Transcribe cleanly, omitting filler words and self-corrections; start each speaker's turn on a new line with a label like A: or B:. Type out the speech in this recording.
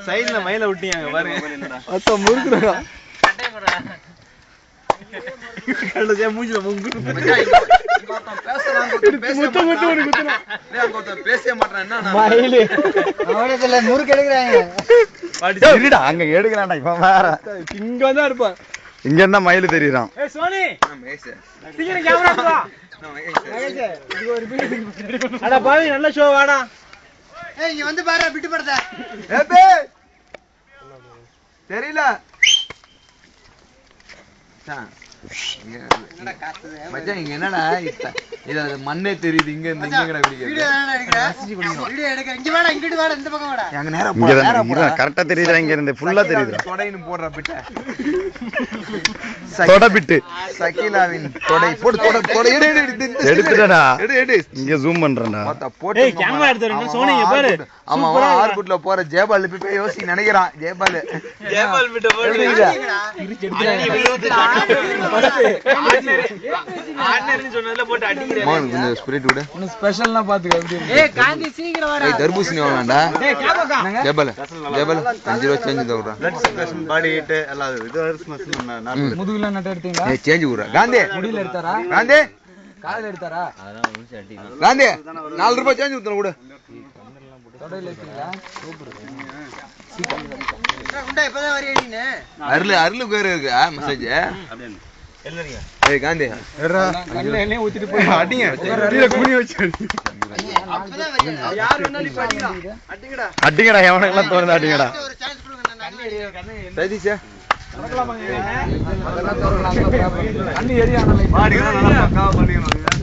A: சைடுல மயில விட்டீங்க பாருங்க.
B: அத்த முறுக்குறா.
A: கண்டதே மூஞ்சில முங்கு.
C: பேசவே மாட்டேன் என்ன
B: மயிலு.
D: அவனத்துல முறுக்கு எடுக்கறாங்க.
B: இருடா அங்க எடுக்கறான்டா இவன் வேற.
A: இங்க தான் இருப்பான்.
B: இங்க இருந்தா மயிலு தெரியுறான்.
A: ஏய் சோனி
C: மகேஷ்
A: சீக்கிரம் கேமரா எடுத்து வா.
C: மகேஷ்
A: இது ஒரு வீடியோ. அட பாவி நல்ல ஷோ வாடா.
D: ஏய் இங்க வந்து பாரு பிட்டு படத.
C: ஏபே தெரியல
D: என்னடா காத்துது?
C: மச்சான் இங்க என்னடா இது மண்ணே தெரியுது இங்க இருந்து இங்கங்கடா
D: வீடியோ
C: குடிக்குது.
D: என்னடா எடுக்கற? வீடியோ எடுக்க. இங்க வாடா, இங்கிட்டு வாடா, இந்த பக்கம் வாடா.
C: அங்க நேரா
B: இங்க
C: போடா நேரா போடா.
B: கரெக்டா தெரியுதா இங்க இருந்து ஃபுல்லா தெரியுது.
C: தொடைன்னு போடுற பிட்ட.
B: தொட பிட்டு.
C: சகிலாவின் தொடை போடு தொட
B: எடுத்துடா.
C: எடு
B: இங்க ஜூம் பண்றேன்டா.
C: மொத்த போட்டு
A: ஏய் கேமரா எடுத்து வரேன் சோனி இங்க பாரு.
C: அவன் ஆர்குட்ல போற ஜேபால் போய் யோசி நினைக்கிறான். ஜேபால்
A: விட்ட போடு. ஆர்டினரி சொன்னதுல போட்டு அடிக்கிறேன்.
C: மோன் கொஞ்சம் ஸ்பிரிட் விடு.
D: இன்னும் ஸ்பெஷல்லாம் பாத்துக்க எப்படி. ஏய் காந்தி சீக்கிரம் வாடா.
C: ஏய் தர்பூசணி வாங்கடா.
A: ஏய் கேமரா
C: ஜேபால் 5 ரூபாய் சேஞ்ச் தவுறா.
A: பிளட் சர்க்குலேஷன் பாடி ஹீட் எல்லாம் இது வருஷம் நான்
D: முதுகுல நட்ட எடுத்தீங்களா?
C: ஏய் சேஞ்ச் குடுறா. காந்தி
D: முடியில எடுத்தாரா?
C: காந்தி
D: காலையில எடுத்தாரா?
C: காந்தி 4 ரூபாய் சேஞ்ச் குடுறா குடு.
D: தொடையில எடுத்தீங்களா? சூப்பர். குண்டா இப்பதான் வரியா நீனே?
C: அருளு பேர் இருக்கு மெசேஜ்.
A: எல்லாரும்
C: ஏய் காந்தி
B: ஏறா.
D: கண்ணுல எண்ணெய் ஊத்திட்டு போய்
B: அடிங்க. கீழ குனி வச்சு அடி.
D: அப்பதான் வரியா?
A: யார் வேணாலும் இப்ப அடிக்கலாம். அடிங்கடா.
B: அடிங்கடா எவனுக்கெல்லாம் தோணுது அடிங்கடா.
D: ஒரு சான்ஸ் கொடுங்க நான்.
C: சதீஷா
D: அதெல்லாம் தோறலாம். கண்ணு எரியானல.
A: மாடிலாம் நல்லா பக்காவா பண்ணிக்கணும்.